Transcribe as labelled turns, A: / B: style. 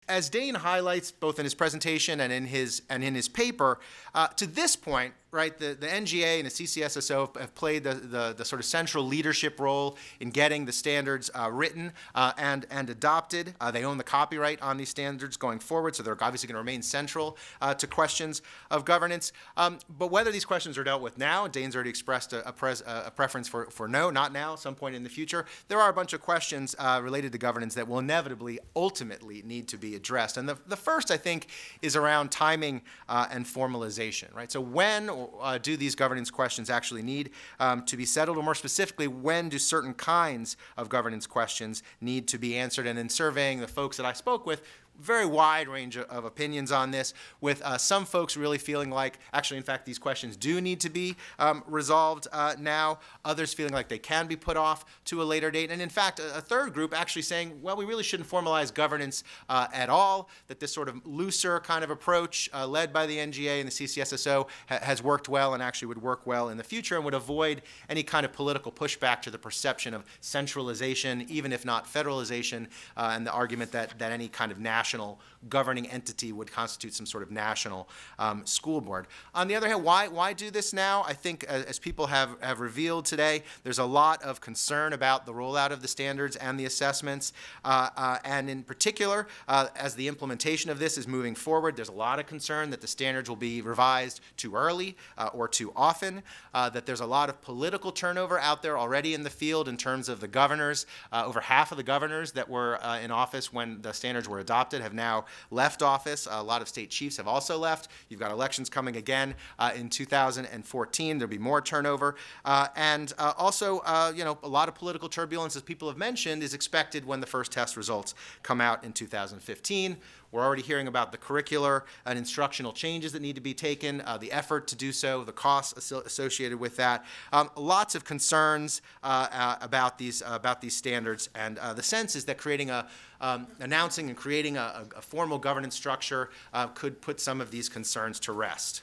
A: As Dane highlights both in his presentation and in his paper, to this point, right, the NGA and the CCSSO have played the sort of central leadership role in getting the standards written and adopted. They own the copyright on these standards going forward, so they're obviously going to remain central to questions of governance. But whether these questions are dealt with now, Dane's already expressed a preference for no, not now, some point in the future. There are a bunch of questions related to governance that will inevitably, ultimately need to be addressed. And the first, I think, is around timing and formalization, right? So when do these governance questions actually need to be settled, or more specifically, when do certain kinds of governance questions need to be answered? And in surveying the folks that I spoke with, very wide range of opinions on this, with some folks really feeling like, actually, in fact, these questions do need to be resolved now, others feeling like they can be put off to a later date, and in fact, a third group actually saying, well, we really shouldn't formalize governance at all, that this sort of looser kind of approach led by the NGA and the CCSSO has worked well and actually would work well in the future and would avoid any kind of political pushback to the perception of centralization, even if not federalization, and the argument that any kind of national governing entity would constitute some sort of national school board. On the other hand, why do this now? I think, as people have revealed today, there's a lot of concern about the rollout of the standards and the assessments, and in particular, as the implementation of this is moving forward, there's a lot of concern that the standards will be revised too early or too often, that there's a lot of political turnover out there already in the field in terms of the governors. Over half of the governors that were in office when the standards were adopted have now left office. A lot of state chiefs have also left. You've got elections coming again in 2014. There'll be more turnover. And also, a lot of political turbulence, as people have mentioned, is expected when the first test results come out in 2015. We're already hearing about the curricular and instructional changes that need to be taken, the effort to do so, the costs associated with that. Lots of concerns about these standards, and the sense is that announcing and creating a formal governance structure could put some of these concerns to rest.